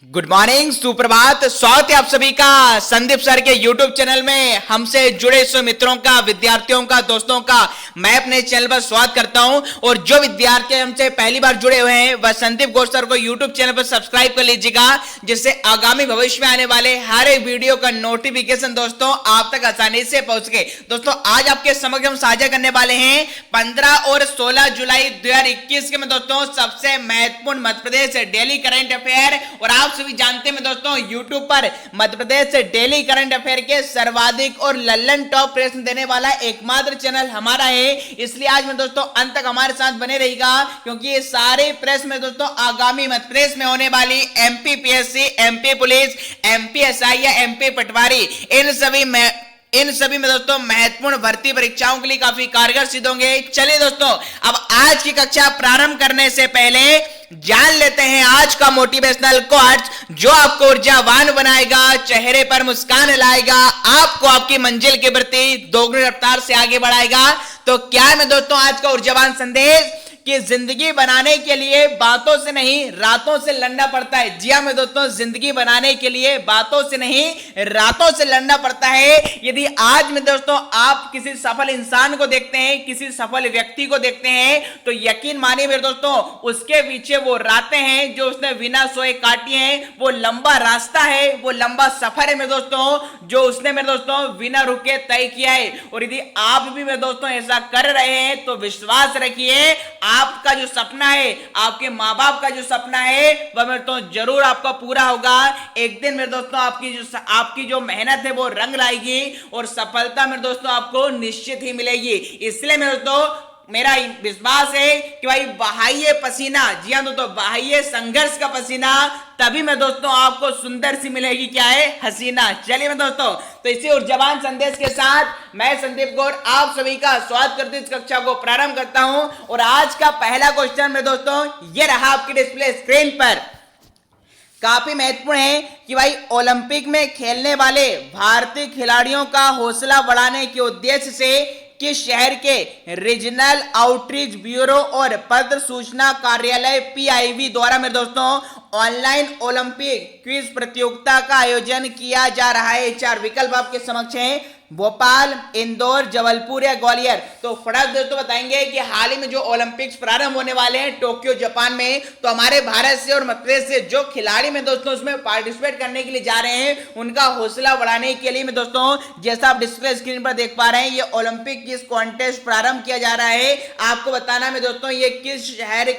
Good morning, सुप्रभात। स्वागत है आप सभी का संदीप सर के यूट्यूब चैनल में। हमसे जुड़े सो मित्रों का, विद्यार्थियों का, दोस्तों का मैं अपने चैनल पर स्वागत करता हूं। और जो विद्यार्थी हमसे पहली बार जुड़े हुए हैं वह संदीप घोष सर को यूट्यूब चैनल पर सब्सक्राइब कर लीजिएगा, जिससे आगामी भविष्य में आने वाले हर एक वीडियो का नोटिफिकेशन दोस्तों आप तक आसानी से पहुंच सके। दोस्तों आज आपके समक्ष हम साझा करने वाले हैं 15 और 16 जुलाई 2021 के में दोस्तों सबसे महत्वपूर्ण Madhya Pradesh daily current affair. और आप सभी जानते हैं दोस्तों यूट्यूब पर मध्य प्रदेश से डेली करंट अफेयर के सर्वाधिक और लल्लन टॉप प्रश्न देने वाला एकमात्र चैनल हमारा है। इसलिए आज में दोस्तों अंत तक हमारे साथ बने रहेगा, क्योंकि ये सारे प्रश्न में दोस्तों आगामी मध्य प्रदेश में होने वाली MP PSC, MP police, MP SI या एमपी पटवारी इन सभी में दोस्तों महत्वपूर्ण भर्ती परीक्षाओं के लिए काफी कारगर सिद्ध होंगे। चलिए दोस्तों अब आज की कक्षा प्रारंभ करने से पहले जान लेते हैं आज का मोटिवेशनल कोट्स, जो आपको ऊर्जावान बनाएगा, चेहरे पर मुस्कान लाएगा, आपको आपकी मंजिल के प्रति दोगुनी रफ्तार से आगे बढ़ाएगा। तो क्या है दोस्तों आज का ऊर्जावान संदेश कि जिंदगी बनाने के लिए बातों से नहीं रातों से लड़ना पड़ता है। जी हां दोस्तों, जिंदगी बनाने के लिए बातों से नहीं रातों से लड़ना पड़ता है। यदि आज में दोस्तों आप किसी सफल इंसान को देखते हैं, किसी सफल व्यक्ति को देखते हैं, तो यकीन मानिए मेरे दोस्तों उसके पीछे वो रातें हैं जो उसने बिना सोए काटी हैं, वो लंबा रास्ता है, वो लंबा सफर है मेरे दोस्तों जो उसने मेरे दोस्तों बिना रुके तय किया है। और यदि आप भी मेरे दोस्तों ऐसा कर रहे हैं तो विश्वास रखिए आपका जो सपना है, आपके माँ बाप का जो सपना है वह मेरे दोस्तों जरूर आपका पूरा होगा। एक दिन मेरे दोस्तों आपकी जो मेहनत है वो रंग लाएगी और सफलता मेरे दोस्तों आपको निश्चित ही मिलेगी। इसलिए मेरे दोस्तों मेरा विश्वास है कि भाई बहाइए पसीना, जी हाँ दोस्तों बहाइए संघर्ष का पसीना, तभी मैं दोस्तों आपको सुंदर सी मिलेगी क्या है, हसीना। चलिए मैं दोस्तों तो इसी ऊर्जावान संदेश के साथ मैं संदीप गौर आप सभी का स्वागत करते इस कक्षा को प्रारंभ करता हूं। और आज का पहला क्वेश्चन में दोस्तों ये रहा आपकी डिस्प्ले स्क्रीन पर, काफी महत्वपूर्ण है कि भाई ओलंपिक में खेलने वाले भारतीय खिलाड़ियों का हौसला बढ़ाने के उद्देश्य से किस शहर के रीजनल आउटरीच ब्यूरो और पत्र सूचना कार्यालय पीआईबी द्वारा मेरे दोस्तों ऑनलाइन ओलंपिक क्विज प्रतियोगिता का आयोजन किया जा रहा है। 4 विकल्प आपके समक्ष हैं, भोपाल, इंदौर, जबलपुर या ग्वालियर। तो फटाफट दोस्तों बताएंगे कि हाल ही में जो ओलंपिक्स प्रारंभ होने वाले हैं टोक्यो जापान में, तो हमारे भारत से और मध्य प्रदेश से जो खिलाड़ी में दोस्तों उसमें पार्टिसिपेट करने के लिए जा रहे हैं उनका हौसला बढ़ाने के लिए में दोस्तों जैसा आप डिस्प्ले स्क्रीन पर देख पा रहे हैं ये ओलंपिक क्विज कॉन्टेस्ट प्रारंभ किया जा रहा है। आपको बताना है दोस्तों ये किस शहर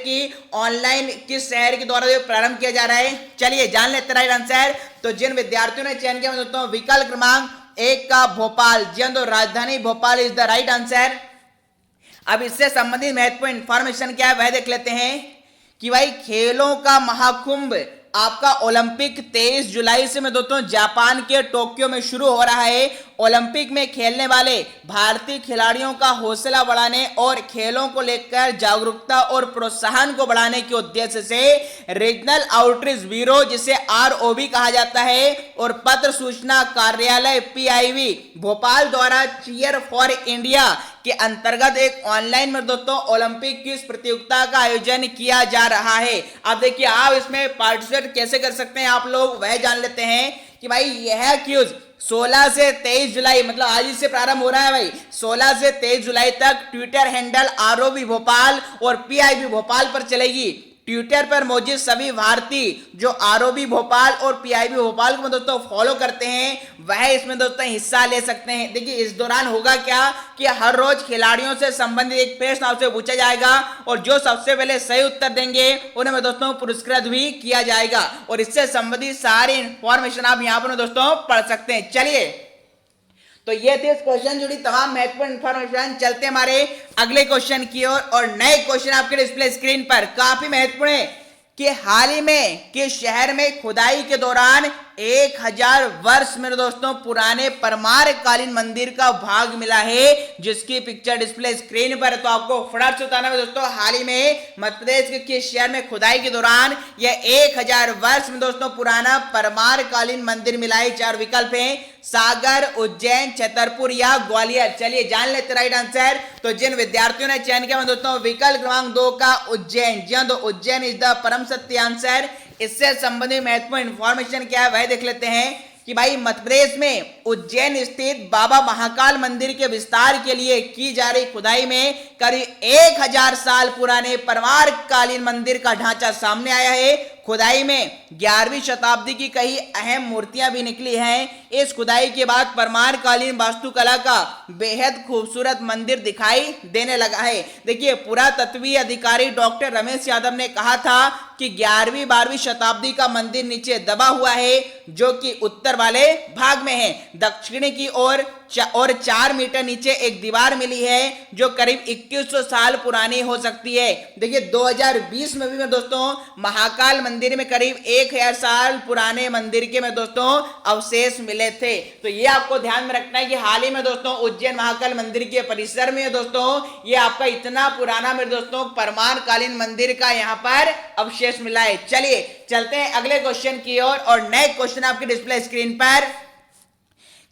के द्वारा प्रारंभ किया जा रहा है। चलिए जान लेते राइट आंसर। तो जिन विद्यार्थियों ने चयन किया दोस्तों विकल्प क्रमांक 1 का भोपाल, जी हाँ तो राजधानी Bhopal is the right answer. अब इससे संबंधित महत्वपूर्ण इंफॉर्मेशन क्या है वह देख लेते हैं कि भाई खेलों का महाकुंभ आपका ओलंपिक 23 जुलाई से में दोस्तों जापान के टोक्यो में शुरू हो रहा है। ओलंपिक में खेलने वाले भारतीय खिलाड़ियों का हौसला बढ़ाने और खेलों को लेकर जागरूकता और प्रोत्साहन को बढ़ाने के उद्देश्य से रीजनल आउटरीच ब्यूरो जिसे आरओबी कहा जाता है और पत्र सूचना कार्यालय पीआईबी भोपाल द्वारा चीयर फॉर इंडिया के अंतर्गत एक ऑनलाइन में दोस्तों ओलंपिक क्विज प्रतियोगिता का आयोजन किया जा रहा है। अब देखिए आप इसमें पार्टिसिपेट कैसे कर सकते हैं आप लोग वह जान लेते हैं कि भाई यह क्विज 16 से 23 जुलाई मतलब आज ही से प्रारंभ हो रहा है भाई। 16 से 23 जुलाई तक ट्विटर हैंडल आरओबी भोपाल और पीआईबी भोपाल पर चलेगी। ट्विटर पर मौजूद सभी भारतीय जो आरओबी भोपाल और पीआईबी भोपाल को दोस्तों फॉलो करते हैं वह इसमें दोस्तों हिस्सा ले सकते हैं। देखिए इस दौरान होगा क्या कि हर रोज खिलाड़ियों से संबंधित एक प्रश्न आपसे पूछा जाएगा और जो सबसे पहले सही उत्तर देंगे उन्हें दोस्तों पुरस्कृत भी किया जाएगा। और इससे संबंधित सारी इंफॉर्मेशन आप यहाँ पर दोस्तों पढ़ सकते हैं। चलिए तो ये थे इस क्वेश्चन जुड़ी तमाम महत्वपूर्ण इंफॉर्मेशन। चलते हमारे अगले क्वेश्चन की ओर और नए क्वेश्चन आपके डिस्प्ले स्क्रीन पर काफी महत्वपूर्ण है कि हाल ही में किस शहर में खुदाई के दौरान 1000 वर्ष मेरे दोस्तों पुराने परमार कालीन मंदिर का भाग मिला है, जिसकी पिक्चर डिस्प्ले स्क्रीन पर। तो आपको फटाफट से बताना है दोस्तों हाल ही में मध्य प्रदेश के किस शहर में खुदाई के दौरान यह 1000 वर्ष में दोस्तों पुराना परमार कालीन मंदिर मिला है। 4 विकल्प हैं, सागर, उज्जैन, छतरपुर या ग्वालियर। चलिए जान लेते राइट आंसर। तो जिन विद्यार्थियों ने चयन किया दोस्तों विकल्प क्रमांक 2 का उज्जैन, जी हाँ तो उज्जैन इज द परम सत्य आंसर। इससे संबंधित महत्वपूर्ण इंफॉर्मेशन क्या है वह देख लेते हैं कि भाई मध्य प्रदेश में उज्जैन स्थित बाबा महाकाल मंदिर के विस्तार के लिए की जा रही खुदाई में करीब 1000 साल पुराने परमार कालीन मंदिर का ढांचा सामने आया है। खुदाई में 11वीं शताब्दी की कई अहम मूर्तियां भी निकली हैं। इस खुदाई के बाद परमार कालीन वास्तुकला का बेहद खूबसूरत मंदिर दिखाई देने लगा है। देखिए, पुरातत्वीय अधिकारी डॉक्टर रमेश यादव ने कहा था कि 11वीं 12वीं शताब्दी का मंदिर नीचे दबा हुआ है, जो कि उत्तर वाले भाग में है। दक्षिण की ओर और 4 मीटर नीचे एक दीवार मिली है जो करीब 2100 साल पुरानी हो सकती है। देखिए, 2020 में भी मैं दोस्तों महाकाल मंदिर में करीब 1000 साल पुराने मंदिर के में दोस्तों अवशेष मिले थे। तो ये आपको ध्यान में रखना है कि हाल ही में दोस्तों उज्जैन महाकाल मंदिर के परिसर में दोस्तों ये आपका इतना पुराना मेरे दोस्तों परमार कालीन मंदिर का यहाँ पर अवशेष मिला है। चलिए चलते हैं अगले क्वेश्चन की ओर और नए क्वेश्चन आपके डिस्प्ले स्क्रीन पर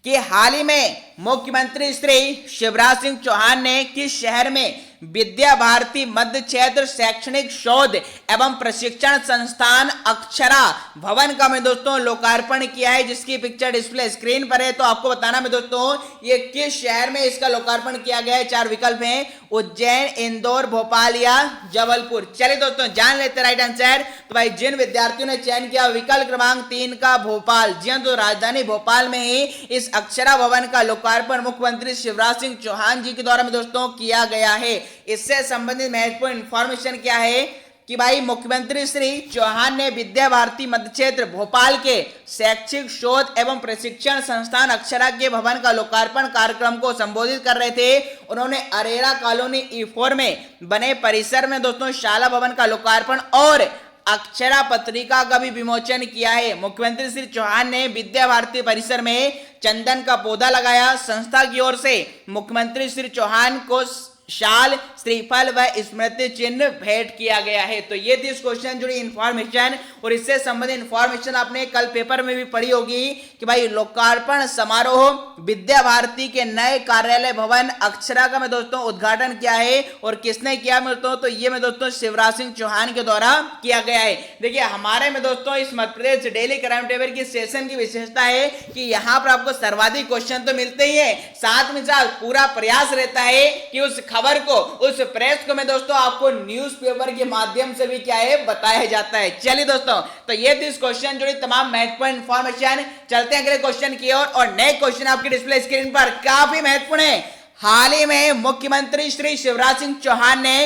कि हाल ही में मुख्यमंत्री श्री शिवराज सिंह चौहान ने किस शहर में विद्या भारती मध्य क्षेत्र शैक्षणिक शोध एवं प्रशिक्षण संस्थान अक्षरा भवन का में दोस्तों लोकार्पण किया है, जिसकी पिक्चर डिस्प्ले स्क्रीन पर है। तो आपको बताना में दोस्तों ये किस शहर में इसका लोकार्पण किया गया है। 4 विकल्प हैं, उज्जैन, इंदौर, भोपाल या जबलपुर। चलिए दोस्तों जान लेते राइट आंसर। तो भाई जिन विद्यार्थियों ने चयन किया विकल्प क्रमांक 3 का भोपाल, जी हाँ, तो राजधानी भोपाल में ही इस अक्षरा भवन का लोकार्पण मुख्यमंत्री शिवराज सिंह चौहान जी के द्वारा में दोस्तों किया गया है। इससे संबंधित महत्वपूर्ण इंफॉर्मेशन क्या है कि भाई मुख्यमंत्री श्री चौहान ने विद्या भारती मध्य क्षेत्र भोपाल के शैक्षिक शोध एवं प्रशिक्षण संस्थान अक्षरा के भवन का लोकार्पण कार्यक्रम को संबोधित कर रहे थे। उन्होंने अरेरा कॉलोनी E4 में बने परिसर में दोस्तों शाला भवन का लोकार्पण और अक्षरा पत्रिका का भी विमोचन किया है। मुख्यमंत्री श्री चौहान ने विद्या भारती परिसर में चंदन का पौधा लगाया। संस्था की ओर से मुख्यमंत्री श्री चौहान को शाल, श्रीफल व स्मृति चिन्ह भेंट किया गया है। तो ये थी इस क्वेश्चन जुड़ी इंफॉर्मेशन और इससे संबंधित इंफॉर्मेशन आपने कल पेपर में भी पढ़ी होगी कि भाई लोकार्पण समारोह विद्या भारती के नए कार्यालय भवन अक्षरा का में दोस्तों उद्घाटन किया है और किसने किया में दोस्तों, तो ये में दोस्तों शिवराज सिंह चौहान के द्वारा किया गया है। देखिए हमारे में दोस्तों इस Madhya Pradesh daily current affair की सेशन की विशेषता है कि यहाँ पर आपको सर्वाधिक क्वेश्चन तो मिलते ही है, साथ में साथ पूरा प्रयास रहता है कि उस खबर को, उस प्रेस को मैं दोस्तों आपको न्यूज़पेपर के माध्यम से भी क्या है बताया जाता है। चलिए दोस्तों, तो ये थी इस क्वेश्चन जुड़ी तमाम महत्वपूर्ण इंफॉर्मेशन। चलते हैं अगले क्वेश्चन की ओर और नए क्वेश्चन आपकी डिस्प्ले स्क्रीन पर काफी महत्वपूर्ण है। हाल ही में मुख्यमंत्री श्री शिवराज सिंह चौहान ने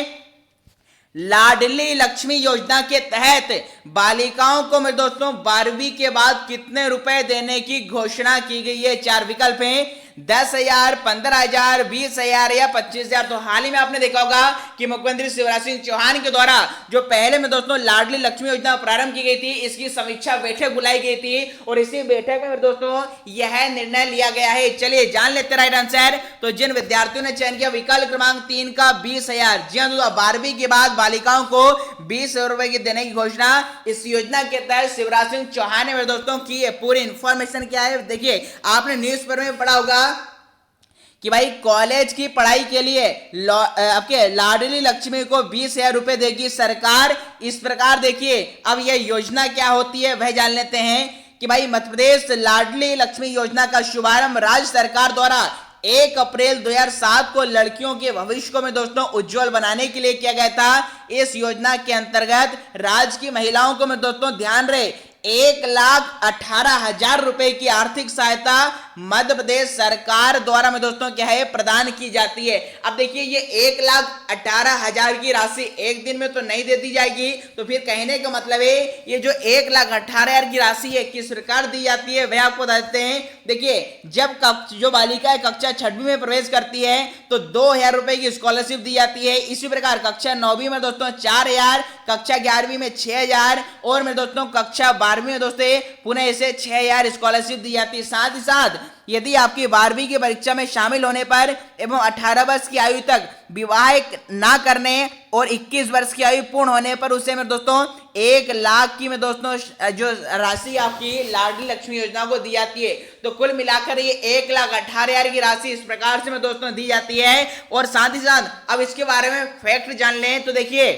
लाडली लक्ष्मी योजना के तहत बालिकाओं को मेरे दोस्तों 12वीं के बाद कितने रुपए देने की घोषणा की गई है। 4 विकल्प हैं, 10,000, 15,000, 20,000 या 25,000। तो हाल ही में आपने देखा होगा कि मुख्यमंत्री शिवराज सिंह चौहान के द्वारा जो पहले में दोस्तों लाडली लक्ष्मी योजना प्रारंभ की गई थी, इसकी समीक्षा बैठक बुलाई गई थी और इसी बैठक में दोस्तों यह निर्णय लिया गया है। चलिए जान लेते राइट आंसर। तो जिन विद्यार्थियों ने चयन किया विकल्प क्रमांक 3 का 20,000, जी हाँ, 12वीं के बाद बालिकाओं को 20,000 रुपए की देने की घोषणा इस योजना के तहत शिवराज सिंह चौहान ने मेरे दोस्तों की है। पूरी इंफॉर्मेशन क्या है देखिए, आपने न्यूज पेपर में पढ़ा होगा कि भाई कॉलेज की पढ़ाई के लिए आपके लाडली लक्ष्मी को 20,000 रुपए देगी सरकार। इस प्रकार देखिए अब यह योजना क्या होती है वह जान लेते हैं कि भाई मध्य प्रदेश लाडली लक्ष्मी योजना का शुभारंभ राज्य सरकार द्वारा 1 अप्रैल 2007 को लड़कियों के भविष्य को में दोस्तों उज्जवल बनाने के लिए किया गया था। इस योजना के अंतर्गत राज्य की महिलाओं को में दोस्तों ध्यान रहे 1,18,000 रुपए की आर्थिक सहायता मध्य प्रदेश सरकार द्वारा में दोस्तों क्या है प्रदान की जाती है। अब देखिए ये 1,18,000 की राशि एक दिन में तो नहीं दे दी जाएगी, तो फिर कहने का मतलब है ये जो 1,18,000 की राशि है किस प्रकार दी जाती है वह आपको बता देते हैं। देखिए जब जो बालिका कक्षा 6वीं में प्रवेश करती है तो 2,000 रुपए की स्कॉलरशिप दी जाती है। इसी प्रकार कक्षा 9वीं में दोस्तों 4,000, कक्षा 11वीं में 6,000 और मेरे दोस्तों कक्षा 12वीं में दोस्तों पुनः इसे 6,000 स्कॉलरशिप दी जाती है। साथ ही साथ यदि आपकी 12वीं की परीक्षा में शामिल होने पर एवं 18 वर्ष की आयु तक विवाह ना करने और 21 वर्ष की आयु पूर्ण होने पर उसे में दोस्तों 1 लाख की में दोस्तों जो राशि आपकी लाडली लक्ष्मी योजना को दी जाती है। तो कुल मिलाकर ये 1,18,000 की राशि इस प्रकार से में दोस्तों दी जाती है। और साथ ही साथ अब इसके बारे में फैक्ट जान लें तो देखिए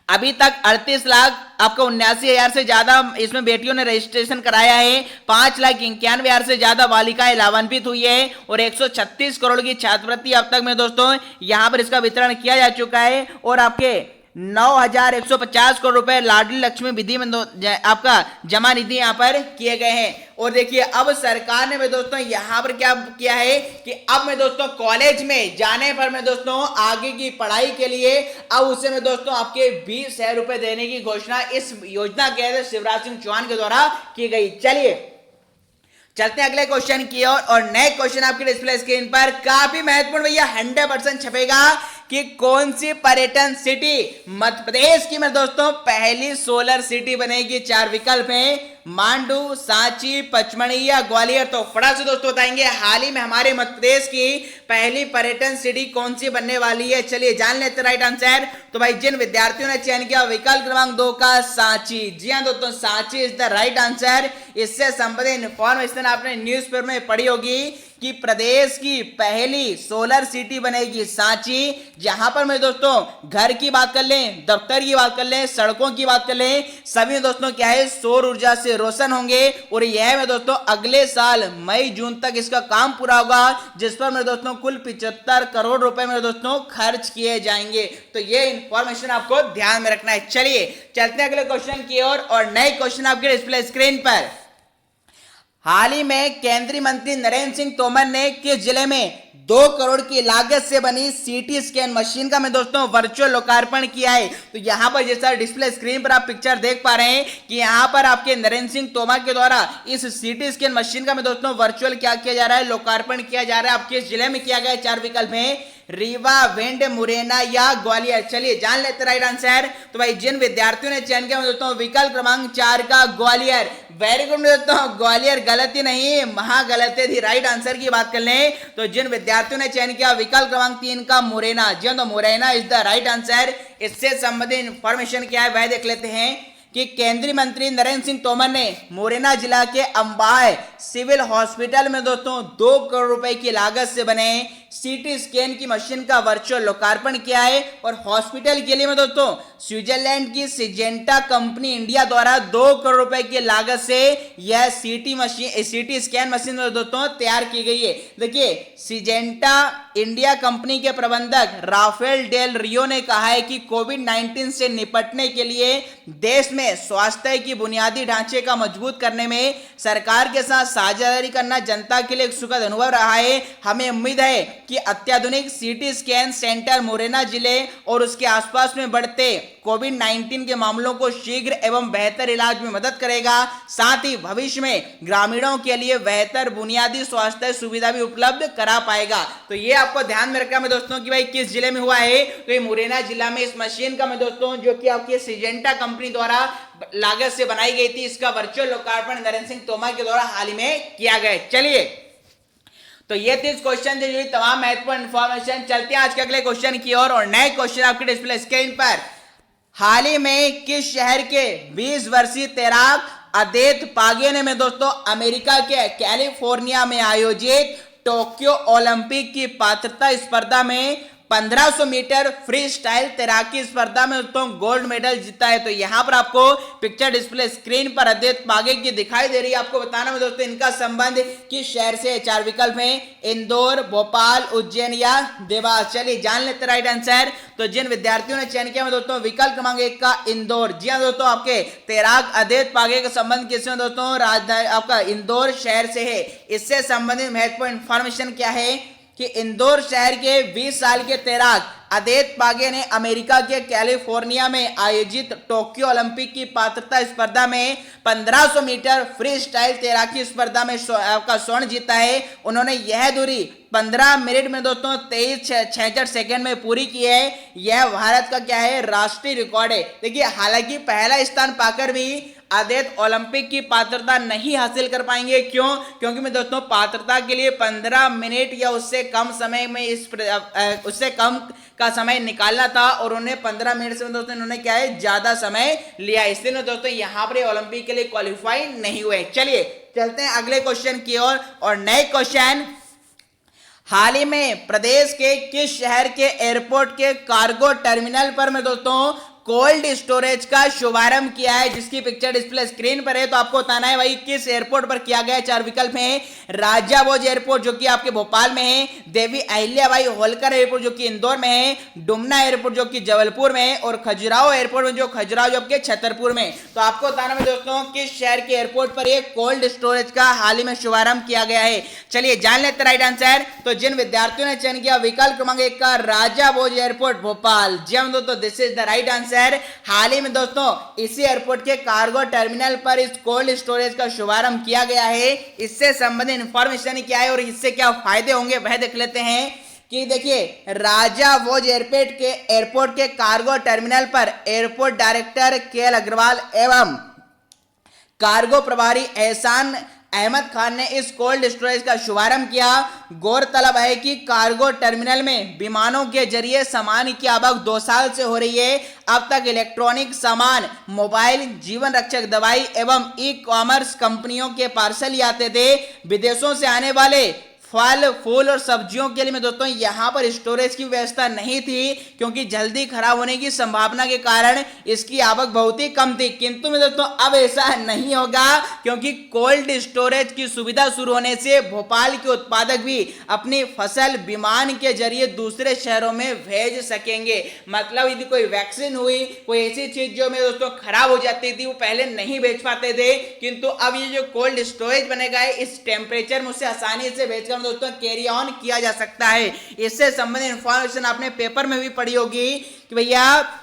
अभी तक 38 लाख आपको 79,000 से ज्यादा इसमें बेटियों ने रजिस्ट्रेशन कराया है। 5,91,000 से ज्यादा बालिकाएं लाभान्वित हुई है और 136 करोड़ की छात्रवृत्ति अब तक में दोस्तों यहां पर इसका वितरण किया जा चुका है और आपके 9,150 करोड़ रुपए लाडली लक्ष्मी विधि में आपका जमा निधि यहां पर किए गए हैं। और देखिए अब सरकार ने में दोस्तों यहां पर क्या किया है कि अब में दोस्तों कॉलेज में जाने पर में दोस्तों आगे की पढ़ाई के लिए अब उसे में दोस्तों आपके 20,000 रुपए देने की घोषणा इस योजना के तहत शिवराज सिंह चौहान के द्वारा की गई। चलिए चलते हैं अगले क्वेश्चन की ओर और नए क्वेश्चन आपके डिस्प्ले स्क्रीन पर काफी महत्वपूर्ण भैया 100% छपेगा कि कौन सी पर्यटन सिटी मध्य प्रदेश की में दोस्तों पहली सोलर सिटी बनेगी। 4 विकल्प हैं, मांडू, सांची, पचमढ़ी या ग्वालियर। तो फटाक से दोस्तों बताएंगे हाल ही में हमारे मध्य प्रदेश की पहली पर्यटन सिटी कौन सी बनने वाली है। चलिए जान लेते राइट आंसर। तो भाई जिन विद्यार्थियों ने चयन किया विकल्प क्रमांक 2 का सांची। जी हाँ दोस्तों Sanchi is the right answer. इससे संबंधित इंफॉर्मेशन आपने न्यूज़पेपर में पढ़ी होगी कि प्रदेश की पहली सोलर सिटी बनेगी सांची, जहां पर मैं दोस्तों घर की बात कर लें, दफ्तर की बात कर लें, सड़कों की बात कर लें, सभी दोस्तों क्या है सौर ऊर्जा से रोशन होंगे और यह में दोस्तों अगले साल मई जून तक इसका काम पूरा होगा, जिस पर मेरे दोस्तों कुल 75 करोड़ रुपए मेरे दोस्तों खर्च किए जाएंगे। तो ये इंफॉर्मेशन आपको ध्यान में रखना है। चलिए चलते हैं अगले क्वेश्चन की ओर और नए क्वेश्चन आपके डिस्प्ले स्क्रीन पर। हाल ही में केंद्रीय मंत्री नरेंद्र सिंह तोमर ने किस जिले में 2 करोड़ की लागत से बनी सीटी स्कैन मशीन का मैं दोस्तों वर्चुअल लोकार्पण किया है। तो यहां पर जैसा डिस्प्ले स्क्रीन पर आप पिक्चर देख पा रहे हैं कि यहां पर आपके नरेंद्र सिंह तोमर के द्वारा इस सीटी स्कैन मशीन का मैं दोस्तों वर्चुअल क्या किया जा रहा है, लोकार्पण किया जा रहा है। आपके जिले में किया गया 4 विकल्प हैं, रीवा, भिंड, मुरैना या ग्वालियर। चलिए जान लेते राइट आंसर। तो भाई जिन विद्यार्थियों ने चयन किया दोस्तों विकल्प क्रमांक 4 का ग्वालियर। वेरी गुड दोस्तों, ग्वालियर गलती नहीं महागलती थी। राइट आंसर की बात कर लें तो जिन विद्यार्थियों ने चयन किया विकल्प क्रमांक 3 का मुरैना। जी तो Morena is the right answer. इससे संबंधित इंफॉर्मेशन क्या है वह देख लेते हैं कि केंद्रीय मंत्री नरेंद्र सिंह तोमर ने मुरैना जिला के अंबाय सिविल हॉस्पिटल में दोस्तों 2 करोड़ रुपए की लागत से बने सीटी स्कैन की मशीन का वर्चुअल लोकार्पण किया है और हॉस्पिटल के लिए में दोस्तों स्विट्जरलैंड की सिजेंटा कंपनी इंडिया द्वारा 2 करोड़ रुपए की लागत से यह सीटी स्कैन मशीन में दोस्तों तैयार की गई है। देखिए सिजेंटा इंडिया कंपनी के प्रबंधक राफेल डेल रियो ने कहा है कि कोविड-19 से निपटने के लिए देश में स्वास्थ्य की बुनियादी ढांचे का मजबूत करने में सरकार के साथ साझेदारी करना जनता के लिए एक सुखद अनुभव रहा है। हमें उम्मीद है कि अत्याधुनिक सीटी स्कैन सेंटर मुरैना जिले और उसके आसपास में बढ़ते कोविड-19 के मामलों को शीघ्र एवं बेहतर इलाज में मदद करेगा, साथ ही भविष्य में ग्रामीणों के लिए बेहतर बुनियादी स्वास्थ्य सुविधा भी उपलब्ध करा पाएगा। तो ये आपको ध्यान में रखना है दोस्तों कि भाई किस जिले में हुआ है। तो ये मुरैना जिला में इस मशीन का मैं दोस्तों जो कि आपकी सिजेंटा कंपनी द्वारा लागत से बनाई गई थी, इसका वर्चुअल लोकार्पण नरेंद्र सिंह तोमर के द्वारा हाल ही में किया गया। चलिए तो ये 30 क्वेश्चन थे जो तमाम महत्वपूर्ण इंफॉर्मेशन। चलते हैं आज के अगले क्वेश्चन की ओर और नए क्वेश्चन आपके डिस्प्ले स्क्रीन पर। हाल ही में किस शहर के 20 वर्षीय तैराक अदेत पागे ने में दोस्तों अमेरिका के कैलिफोर्निया में आयोजित टोक्यो ओलंपिक की पात्रता स्पर्धा में 1500 मीटर फ्री स्टाइल तैराकी स्पर्धा में दोस्तों गोल्ड मेडल जीता है। तो यहां पर आपको पिक्चर डिस्प्ले स्क्रीन पर अदेत पागे की दिखाई दे रही है। आपको बताना है दोस्तों इनका संबंध किस शहर से। 4 विकल्प हैं, इंदौर, भोपाल, उज्जैन या देवास। चलिए जान लेते राइट आंसर। तो जिन विद्यार्थियों ने चयन किया दोस्तों विकल्प क्रमांक 1 का इंदौर। जी हाँ दोस्तों आपके तैराक अदेत पागे का संबंध किससे दोस्तों राजधानी आपका इंदौर शहर से है। इससे संबंधित महत्वपूर्ण इंफॉर्मेशन क्या है कि इंदौर शहर के 20 साल के तैराक अदेत पागे ने अमेरिका के कैलिफोर्निया में आयोजित टोक्यो ओलंपिक की पात्रता स्पर्धा में 1500 मीटर फ्री स्टाइल तैराकी स्पर्धा में आपका स्वर्ण जीता है। उन्होंने यह दूरी 15 मिनट में दोस्तों 23.66 सेकंड में पूरी की है। यह भारत का क्या है राष्ट्रीय रिकॉर्ड है। देखिए हालांकि पहला स्थान पाकर भी अदेत ओलंपिक की पात्रता नहीं हासिल कर पाएंगे। क्यों? क्योंकि मैं दोस्तों पात्रता के लिए 15 मिनट या उससे कम समय में उससे कम का समय निकालना था और उन्हें 15 मिनट से दोस्तों इन्होंने क्या है ज्यादा समय लिया, इसलिए दोस्तों यहां पर ओलंपिक के लिए क्वालिफाई नहीं हुए। चलिए चलते हैं अगले क्वेश्चन की ओर और नए क्वेश्चन। हाल ही में प्रदेश के किस शहर के एयरपोर्ट के कार्गो टर्मिनल पर में दोस्तों कोल्ड स्टोरेज का शुभारंभ किया है, जिसकी पिक्चर डिस्प्ले स्क्रीन पर है। तो आपको बताना है भाई किस एयरपोर्ट पर किया गया है। 4 विकल्प हैं। राजा भोज एयरपोर्ट जो कि आपके भोपाल में है, देवी अहिल्याबाई होलकर एयरपोर्ट जो कि इंदौर में है, डुमना एयरपोर्ट जो कि जबलपुर में है, और खजुराहो एयरपोर्ट में जो खजुराहो जो आपके छतरपुर में। तो आपको बताना है दोस्तों किस शहर के एयरपोर्ट पर यह कोल्ड स्टोरेज का हाल ही में शुभारंभ किया गया है। चलिए जान लेते राइट आंसर। तो जिन विद्यार्थियों ने चयन किया विकल्प क्रमांक 1 का राजा भोज एयरपोर्ट भोपाल, जी हम दोस्तों this is the right answer. हाल ही में दोस्तों इसी एयरपोर्ट के कार्गो टर्मिनल पर इस कोल्ड स्टोरेज का शुभारंभ किया गया है। इससे संबंधित इंफॉर्मेशन क्या है और इससे क्या फायदे होंगे वह देख लेते हैं। कि देखिए राजा भोज एयरपोर्ट के कार्गो टर्मिनल पर एयरपोर्ट डायरेक्टर केएल अग्रवाल एवं कार्गो प्रभारी एहसान अहमद खान ने इस कोल्ड स्टोरेज का शुभारंभ किया। गौरतलब है कि कार्गो टर्मिनल में विमानों के जरिए सामान की आवक 2 साल से हो रही है। अब तक इलेक्ट्रॉनिक सामान, मोबाइल, जीवन रक्षक दवाई एवं ई कॉमर्स कंपनियों के पार्सल ही आते थे। विदेशों से आने वाले फल, फूल और सब्जियों के लिए दोस्तों यहां पर स्टोरेज की व्यवस्था नहीं थी, क्योंकि जल्दी खराब होने की संभावना के कारण इसकी आवक बहुत ही कम थी। किंतु दोस्तों अब ऐसा नहीं होगा, क्योंकि कोल्ड स्टोरेज की सुविधा शुरू होने से भोपाल के उत्पादक भी अपनी फसल विमान के जरिए दूसरे शहरों में भेज सकेंगे। मतलब यदि कोई वैक्सीन हुई, कोई ऐसी चीज जो दोस्तों खराब हो जाती थी, वो पहले नहीं भेज पाते थे, किंतु अब ये जो कोल्ड स्टोरेज बनेगा है इस टेम्परेचर में उसे आसानी से भेजकर दोस्तों कैरी ऑन किया जा सकता है। इससे संबंधित इंफॉर्मेशन आपने पेपर में भी पढ़ी होगी कि भैया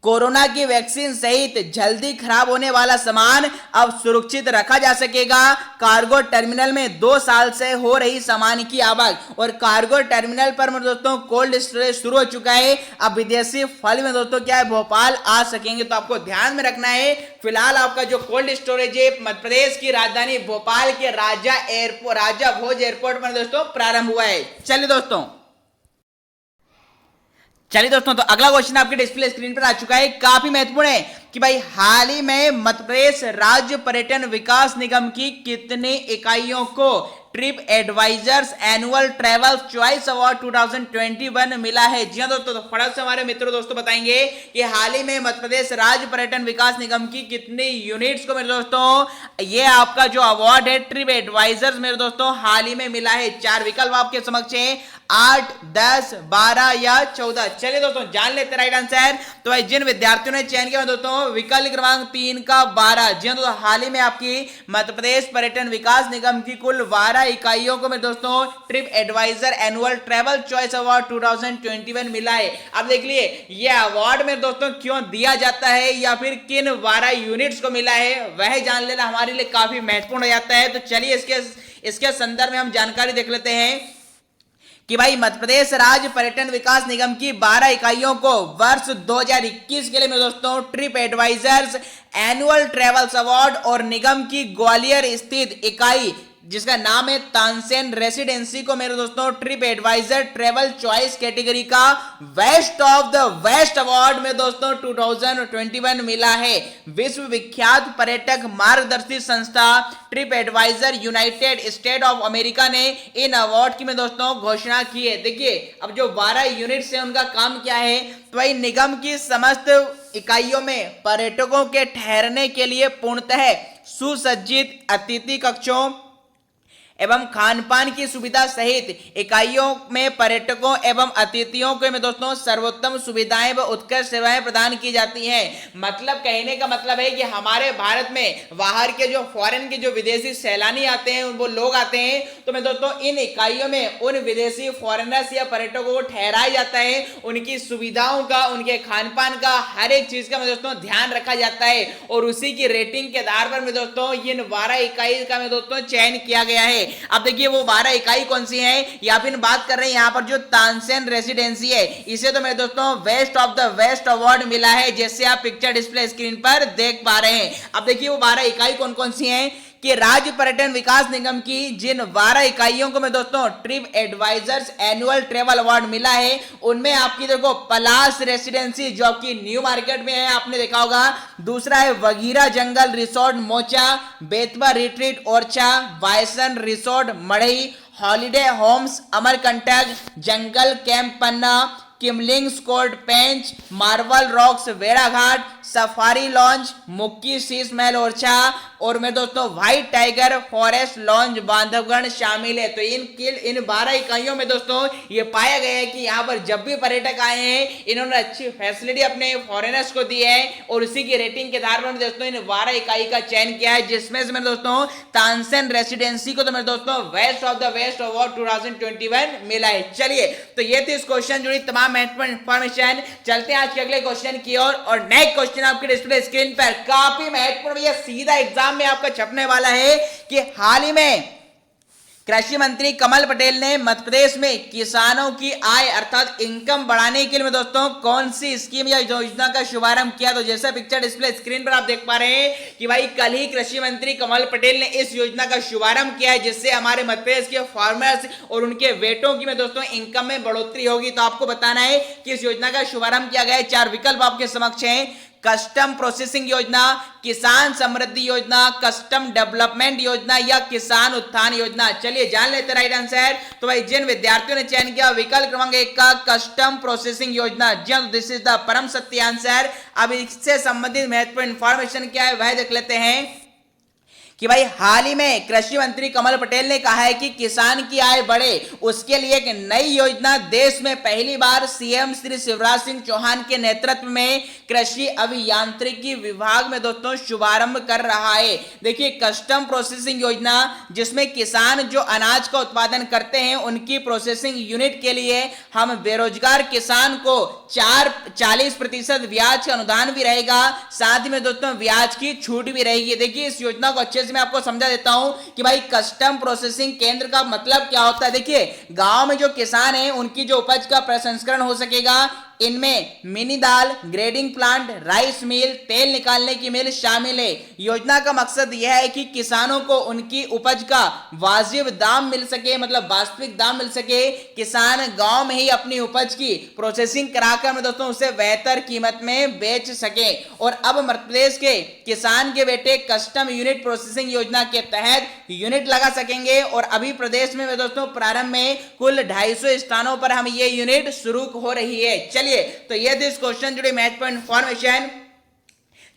कोरोना की वैक्सीन सहित जल्दी खराब होने वाला सामान अब सुरक्षित रखा जा सकेगा। कार्गो टर्मिनल में 2 साल से हो रही सामान की आवक और कार्गो टर्मिनल पर दोस्तों कोल्ड स्टोरेज शुरू हो चुका है। अब विदेशी फल में दोस्तों क्या है भोपाल आ सकेंगे। तो आपको ध्यान में रखना है, फिलहाल आपका जो कोल्ड स्टोरेज है मध्य प्रदेश की राजधानी भोपाल के राजा भोज एयरपोर्ट पर दोस्तों प्रारंभ हुआ है। चलिए दोस्तों तो अगला क्वेश्चन आपके डिस्प्ले स्क्रीन पर आ चुका है, काफी महत्वपूर्ण है कि भाई हाल ही में मध्य प्रदेश राज्य पर्यटन विकास निगम की कितनी इकाइयों को TripAdvisor's annual travel choice award 2021 मिला है। जी हाँ दोस्तों, तो फटाफट से हमारे मित्र दोस्तों बताएंगे कि हाल ही में मध्य प्रदेश राज्य पर्यटन विकास निगम की कितनी यूनिट्स को मेरे दोस्तों ये आपका जो अवार्ड है ट्रिप एडवाइजर्स मेरे दोस्तों हाल ही में मिला है। 4 विकल्प आपके समक्ष हैं, 8, 10, 12 या 14। चलिए दोस्तों जान लेते राइट आंसर। तो भाई जिन विद्यार्थियों ने चयन किया दोस्तों विकल्प क्रमांक 3 का 12, जी हाँ दोस्तों हाल ही में आपकी मध्य प्रदेश पर्यटन विकास निगम की कुल 12 इकाइयों को मेरे दोस्तों TripAdvisor annual travel choice award 2021 मिला है। अब देख लिए ये अवार्ड मेरे दोस्तों क्यों दिया जाता है या फिर किन 12 यूनिट्स को मिला है वह जान लेना हमारे लिए काफी महत्वपूर्ण हो जाता है। तो चलिए इसके संदर्भ में हम जानकारी देख लेते हैं कि भाई मध्य प्रदेश राज्य पर्यटन विकास निगम की 12 इकाइयों को वर्ष 2021 के लिए मेरे दोस्तों TripAdvisor's annual travels award और निगम की ग्वालियर स्थित इकाई जिसका नाम है तानसेन रेसिडेंसी को मेरे दोस्तों Tripadvisor travel choice category का best of the best award में दोस्तों 2021 मिला है। विश्व विख्यात पर्यटक मार्गदर्शी संस्था TripAdvisor United State of America ने इन अवार्ड की में दोस्तों घोषणा की है। देखिए अब जो 12 यूनिट्स है उनका काम क्या है, तो भाई निगम की समस्त इकाइयों में पर्यटकों के ठहरने के लिए पूर्णतः सुसज्जित अतिथि कक्षों एवं खान पान की सुविधा सहित इकाइयों में पर्यटकों एवं अतिथियों को में दोस्तों सर्वोत्तम सुविधाएं व उत्कृष्ट सेवाएं प्रदान की जाती हैं। मतलब कहने का मतलब है कि हमारे भारत में बाहर के जो फॉरेन के जो विदेशी सैलानी आते हैं वो लोग आते हैं, तो मैं दोस्तों इन इकाइयों में उन विदेशी फॉरेनर्स या पर्यटकों को ठहराया जाता है, उनकी सुविधाओं का, उनके खान पान का, हर एक चीज का मैं दोस्तों ध्यान रखा जाता है और उसी की रेटिंग के आधार पर मैं दोस्तों इन 12 इकाई का मैं दोस्तों चयन किया गया है। अब देखिए वो 12 इकाई कौन सी है, या फिर बात कर रहे हैं यहाँ पर जो तानसेन रेसिडेंसी है, इसे तो मेरे दोस्तों best of the best award मिला है, जैसे आप पिक्चर डिस्प्ले स्क्रीन पर देख पा रहे हैं। अब देखिए वो 12 इकाई कौन कौन सी हैं कि राज्य पर्यटन विकास निगम की जिन 12 इकाइयों को मैं दोस्तों TripAdvisor's annual travel award मिला है, उनमें आपकी देखो पलाश रेसिडेंसी जो आपकी न्यू मार्केट में है, आपने देखा होगा। दूसरा है Baghira jungle resort Mocha, Betwa retreat Orchha, bison resort Madhai, holiday homes Amarkantak, jungle camp Panna, Kipling's court Pench, marble rocks वेड़ाघाट, सफारी लॉन्च, मुक्की शीश महल ओरछा और मैं दोस्तों white tiger forest lodge Bandhavgarh शामिल है। तो इन 12 इकाइयों में दोस्तों ये पाया गया है कि यहाँ पर जब भी पर्यटक आए हैं इन्होंने अच्छी फैसिलिटी अपने फॉरेनर्स को दी है और उसी की रेटिंग के आधार पर दोस्तों इन 12 इकाई का चयन किया है, जिसमें से मेरे दोस्तों तानसेन रेसिडेंसी को तो मेरे दोस्तों best of the best award 2021 मिला है। चलिए तो ये थी इस क्वेश्चन जुड़ी तमाम महत्वपूर्ण इंफॉर्मेशन। चलते हैं आज के अगले क्वेश्चन की ओर और नेक्स्ट क्वेश्चन आपके डिस्प्ले स्क्रीन पर काफी महत्वपूर्ण भैया सीधा एग्जाम में आपका छपने वाला है कि हाल ही में कृषि मंत्री कमल पटेल ने मध्य प्रदेश में किसानों की आय अर्थात इनकम बढ़ाने के लिए दोस्तों कौन सी स्कीम या योजना का शुभारंभ किया। तो जैसा पिक्चर डिस्प्ले स्क्रीन पर आप देख पा रहे हैं कि भाई कल ही कृषि मंत्री कमल पटेल ने इस योजना का शुभारंभ किया है, जिससे हमारे मध्य प्रदेश के फार्मर्स और उनके वेटों की में दोस्तों इनकम में बढ़ोतरी होगी। तो आपको बताना है कि इस योजना का शुभारंभ किया गया है। 4 विकल्प आपके समक्ष हैं, कस्टम प्रोसेसिंग योजना, किसान समृद्धि योजना, कस्टम डेवलपमेंट योजना या किसान उत्थान योजना। चलिए जान लेते राइट आंसर। तो भाई जिन विद्यार्थियों ने चयन किया विकल्प क्रमांक 1 का कस्टम प्रोसेसिंग योजना, जी दिस इज द परम सत्य आंसर। अब इससे संबंधित महत्वपूर्ण इंफॉर्मेशन क्या है वह देख लेते हैं कि भाई हाल ही में कृषि मंत्री कमल पटेल ने कहा है कि किसान की आय बढ़े उसके लिए एक नई योजना देश में पहली बार सीएम श्री शिवराज सिंह चौहान के नेतृत्व में कृषि अभियांत्रिकी विभाग में दोस्तों शुभारंभ कर रहा है। देखिए कस्टम प्रोसेसिंग योजना, जिसमें किसान जो अनाज का उत्पादन करते हैं उनकी प्रोसेसिंग यूनिट के लिए हम बेरोजगार किसान को 40% ब्याज का अनुदान भी रहेगा, साथ ही में दोस्तों ब्याज की छूट भी रहेगी। देखिए इस योजना को अच्छे मैं आपको समझा देता हूं कि भाई कस्टम प्रोसेसिंग केंद्र का मतलब क्या होता है। देखिए गांव में जो किसान हैं उनकी जो उपज का प्रसंस्करण हो सकेगा, इनमें मिनी दाल ग्रेडिंग प्लांट, राइस मिल, तेल निकालने की मिल शामिल है। योजना का मकसद यह है कि किसानों को उनकी उपज का वाजिब दाम मिल सके, मतलब वास्तविक दाम मिल सके, किसान गांव में ही अपनी उपज की प्रोसेसिंग कराकर में दोस्तों उसे बेहतर कीमत में बेच सके। और अब मध्य प्रदेश के किसान के बेटे कस्टम यूनिट प्रोसेसिंग योजना के तहत यूनिट लगा सकेंगे और अभी प्रदेश में दोस्तों प्रारंभ में कुल 250 स्थानों पर हम ये यूनिट शुरू हो रही है। चलिए तो ये दिस क्वेश्चन जुड़ी महत्वपूर्ण इंफॉर्मेशन।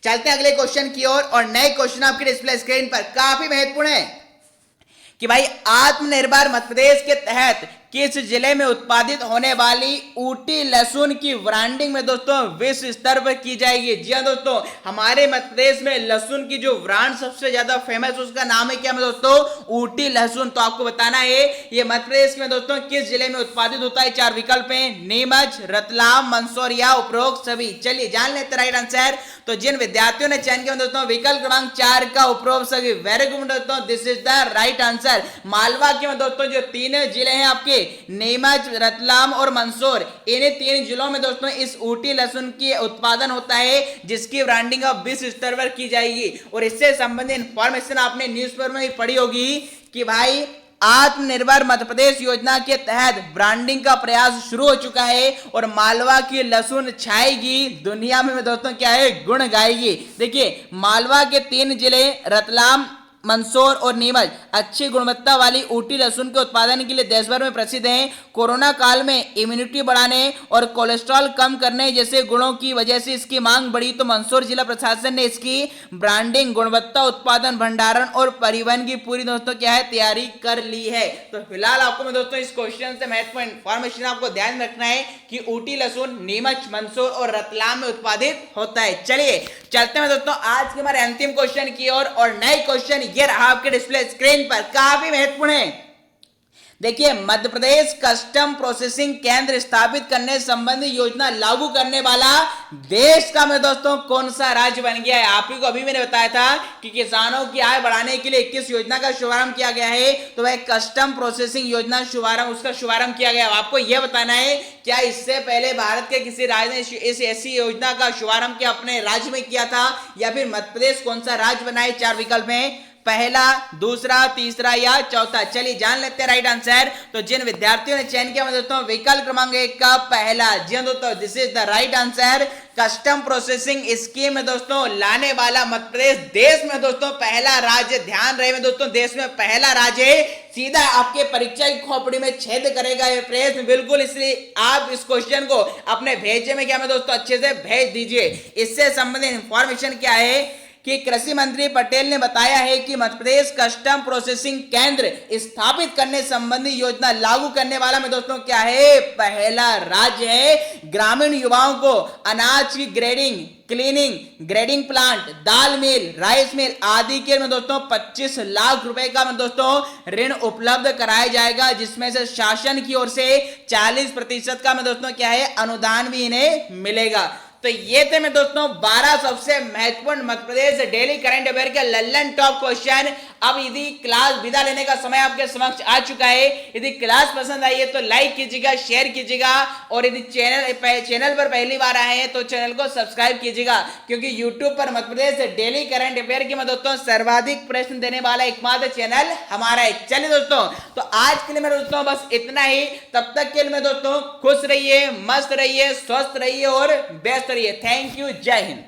चलते हैं अगले क्वेश्चन की ओर और नए क्वेश्चन आपके डिस्प्ले स्क्रीन पर काफी महत्वपूर्ण है कि भाई आत्मनिर्भर मध्य प्रदेश के तहत किस जिले में उत्पादित होने वाली ऊटी लहसुन की ब्रांडिंग में दोस्तों विश्व स्तर पर की जाएगी। जी हाँ दोस्तों, हमारे मध्य प्रदेश में लहसुन की जो ब्रांड सबसे ज्यादा फेमस उसका नाम है क्या दोस्तों, ऊटी लहसुन। तो आपको बताना है ये मध्य प्रदेश में दोस्तों किस जिले में उत्पादित होता है। 4 विकल्प हैं, नीमच, रतलाम, मंदसौर या उपरोक्त सभी। चलिए जान लेते राइट आंसर। तो जिन विद्यार्थियों ने चयन किया दोस्तों विकल्प क्रमांक 4 का उपरोक्त सभी, वेरी गुड दोस्तों, this is the right answer. Malwa के दोस्तों जो 3 जिले हैं आपके नीमच, रतलाम और मंदसौर, इन 3 जिलों में दोस्तों इस ऊटी लहसुन की उत्पादन होता है, जिसकी ब्रांडिंग अब विश्व स्तर पर की जाएगी। और इससे संबंधित इंफॉर्मेशन आपने न्यूज़पेपर में भी पढ़ी होगी कि भाई आत्मनिर्भर मध्य प्रदेश योजना के तहत ब्रांडिंग का प्रयास शुरू हो चुका है और मालवा की लहसुन छाएगी दुनिया में दोस्तों क्या है, गुण गाएगी। देखिए मालवा के 3 जिले रतलाम, मंदसौर और नीमच अच्छी गुणवत्ता वाली ऊटी लहसुन के उत्पादन के लिए देश भर में प्रसिद्ध हैं। कोरोना काल में इम्यूनिटी बढ़ाने और कोलेस्ट्रॉल कम करने जैसे गुणों की वजह से इसकी मांग बढ़ी, तो मंदसौर जिला प्रशासन ने इसकी ब्रांडिंग, गुणवत्ता, उत्पादन, भंडारण और परिवहन की पूरी दोस्तों क्या है तैयारी कर ली है। तो फिलहाल आपको मैं दोस्तों इस क्वेश्चन से महत्वपूर्ण इंफॉर्मेशन आपको ध्यान रखना है कि ऊटी लहसुन नीमच, मंदसौर और रतलाम में उत्पादित होता है। चलिए चलते हैं दोस्तों आज के हमारे अंतिम क्वेश्चन की ओर और नए क्वेश्चन ये रहा आपके डिस्प्ले स्क्रीन पर, काफी महत्वपूर्ण है। देखिए मध्य प्रदेश कस्टम प्रोसेसिंग केंद्र स्थापित करने संबंधी योजना लागू करने वाला देश का में दोस्तों कौन सा राज्य बन गया है। आप ही को अभी मैंने बताया था कि किसानों की आय बढ़ाने के लिए किस योजना का शुभारंभ किया गया है, तो वह कस्टम प्रोसेसिंग योजना उसका शुभारंभ किया गया। आपको यह बताना है क्या इससे पहले भारत के किसी राज्य ने इस ऐसी योजना का शुभारंभ किया अपने राज्य में किया था या फिर मध्य प्रदेश कौन सा राज्य बना है। 4 विकल्प में पहला, दूसरा, तीसरा या चौथा? चलिए जान लेते हैं राइट आंसर। तो जिन विद्यार्थियों ने चयन किया दोस्तों विकल्प क्रमांक 1 का पहला, जी हाँ दोस्तों, this is the right answer. Custom processing scheme में दोस्तों लाने वाला मध्य प्रदेश देश में दोस्तों पहला राज्य, ध्यान रहे में दोस्तों, देश में पहला राज्य है। सीधा आपके परीक्षा की खोपड़ी में छेद करेगा ये प्रश्न, बिल्कुल। इसलिए आप इस क्वेश्चन को अपने भेजे में क्या में दोस्तों अच्छे से भेज दीजिए। इससे संबंधित इंफॉर्मेशन क्या है कि कृषि मंत्री पटेल ने बताया है कि मध्य प्रदेश कस्टम प्रोसेसिंग केंद्र स्थापित करने संबंधी योजना लागू करने वाला में दोस्तों क्या है, पहला राज्य है। ग्रामीण युवाओं को अनाज की ग्रेडिंग, क्लीनिंग, ग्रेडिंग प्लांट, दाल मिल, राइस मिल आदि के में दोस्तों 25 लाख रुपए का में दोस्तों ऋण उपलब्ध कराया जाएगा, जिसमें से शासन की ओर से 40% का में दोस्तों क्या है, अनुदान भी इन्हें मिलेगा। तो ये थे मैं दोस्तों 12 सबसे महत्वपूर्ण Madhya Pradesh daily current affair के लल्लन टॉप क्वेश्चन। अब यदि क्लास विदा लेने का समय आपके समक्ष आ चुका है। यदि क्लास पसंद आई है तो लाइक कीजिएगा, शेयर कीजिएगा, और यदि चैनल पर पहली बार आए हैं तो चैनल को सब्सक्राइब कीजिएगा, क्योंकि यूट्यूब पर Madhya Pradesh daily current affair की दोस्तों सर्वाधिक प्रश्न देने वाला एकमात्र चैनल हमारा है। चलिए दोस्तों, तो आज के लिए मेरे दोस्तों बस इतना ही। तब तक के लिए मैं दोस्तों खुश रहिए, मस्त रहिए, स्वस्थ रहिए और व्यस्त रहिए। थैंक यू, जय हिंद।